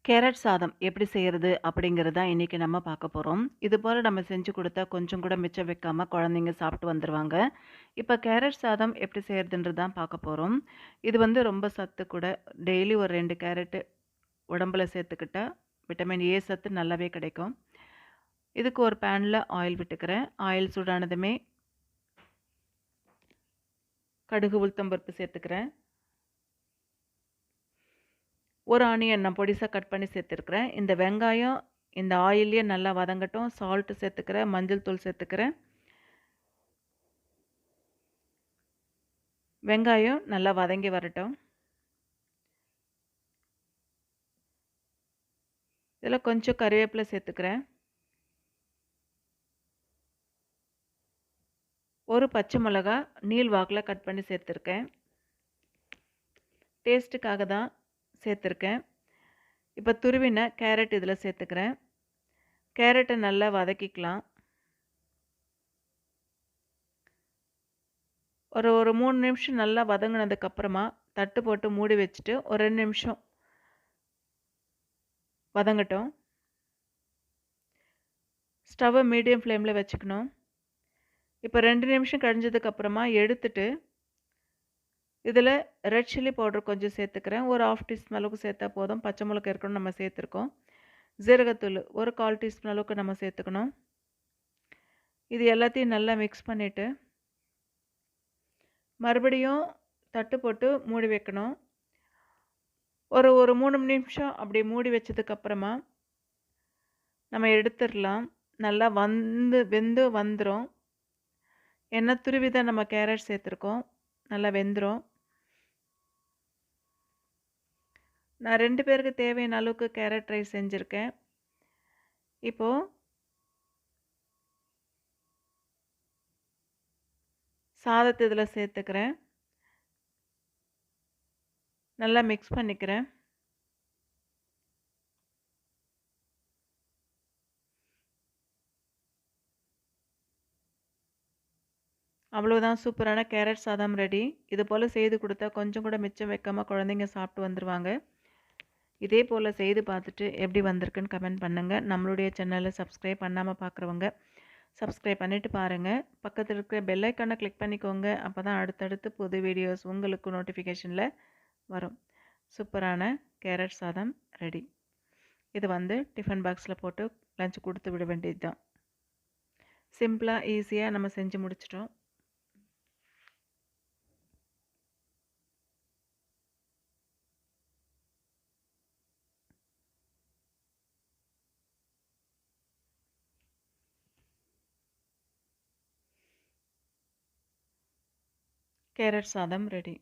Carrot சாதம் எப்படி செய்யறது அப்படிங்கிறது தான் இன்னைக்கு நம்ம பார்க்க போறோம். இது போல நம்ம செஞ்சு குடுத்தா கொஞ்சம் கூட மிச்சம் வைக்காம குழந்தைங்க சாப்பிட்டு வந்துருவாங்க. இப்ப கேரட் சாதம் எப்படி செய்யறதுன்றது தான் பார்க்க போறோம். இது வந்து ரொம்ப சத்து கூட. டெய்லி ஒரு 2 கேரட் உடம்புல சேர்த்துக்கிட்டா விட்டமின் ஏ சத்து நல்லாவே கிடைக்கும். இதுக்கு ஒரு பேன்ல ஆயில் விட்டுக்கிறேன். ஆயில் சூடானதுமே கடுகு, உளுத்தம் பருப்பு சேர்த்துக்கிறேன். ஒரு ஆனியன் நான் பொடிசா கட் பண்ணி சேர்த்துருக்கிறேன். இந்த வெங்காயம் இந்த ஆயில்லயே நல்லா வதங்கட்டும். சால்ட் சேர்த்துக்கிறேன். மஞ்சள் தூள் சேர்த்துக்கிறேன். வெங்காயம் நல்லா வதங்கி வரட்டும். இதில் கொஞ்சம் கறிவேப்பிலை சேர்த்துக்கிறேன். ஒரு பச்சை மிளகா நீள் வாக்கில் கட் பண்ணி சேர்த்துருக்கேன். டேஸ்ட்டுக்காக தான் சேர்த்துருக்கேன். இப்போ துருவின கேரட் இதில் சேர்த்துக்கிறேன். கேரட்டை நல்லா வதக்கிக்கலாம். ஒரு 3 நிமிஷம் நல்லா வதங்கினதுக்கப்புறமா தட்டு போட்டு மூடி வச்சுட்டு ஒரு 2 நிமிஷம் வதங்கட்டும். ஸ்டவ்வை மீடியம் ஃப்ளேமில் வச்சுக்கணும். இப்போ 2 நிமிஷம் கழிஞ்சதுக்கப்புறமா எடுத்துட்டு இதில் ரெட் சில்லி பவுடர் கொஞ்சம் சேர்த்துக்கிறேன். ஒரு 1/2 டீஸ்பூன் அளவுக்கு சேர்த்தா போதும். பச்சை மிளகாய் இருக்கணும் நம்ம சேர்த்துருக்கோம். ஜீரகத்தூள் ஒரு 1/4 டீஸ்பூன் அளவுக்கு நம்ம சேர்த்துக்கணும். இது எல்லாத்தையும் நல்லா மிக்ஸ் பண்ணிவிட்டு மறுபடியும் தட்டு போட்டு மூடி வைக்கணும். ஒரு 3 நிமிஷம் அப்படி மூடி வச்சதுக்கப்புறமா நம்ம எடுத்துடலாம். நல்லா வெந்து வந்துடும். ஏன்னா துருவி தான் நம்ம கேரட் சேர்த்துருக்கோம். நல்லா வெந்துடும். நான் 2 பேருக்கு தேவையான அளவுக்கு கேரட் ரைஸ் செஞ்சுருக்கேன். இப்போது சாதத்தை இதில் சேர்த்துக்கிறேன். நல்லா மிக்ஸ் பண்ணிக்கிறேன். அவ்வளோதான், சூப்பரான கேரட் சாதம் ரெடி. இது போல் செய்து கொடுத்தா கொஞ்சம் கூட மிச்சம் வைக்காமல் குழந்தைங்க சாப்பிட்டு வந்துடுவாங்க. இதே போல் செய்து பார்த்துட்டு எப்படி வந்திருக்குன்னு கமெண்ட் பண்ணுங்கள். நம்மளுடைய சேனலை சப்ஸ்கிரைப் பண்ணாமல் பார்க்குறவங்க சப்ஸ்கிரைப் பண்ணிவிட்டு பாருங்கள். பக்கத்தில் இருக்கிற பெல் ஐக்கானை கிளிக் பண்ணிக்கோங்க. அப்போ தான் அடுத்தடுத்து புது வீடியோஸ் உங்களுக்கு நோட்டிஃபிகேஷனில் வரும். சூப்பரான கேரட் சாதம் ரெடி. இது வந்து டிஃபன் பாக்ஸில் போட்டு லஞ்ச் கொடுத்து விட வேண்டியது தான். சிம்பிளாக ஈஸியாக நம்ம செஞ்சு முடிச்சிட்டோம். கேரட் சாதம் ரெடி.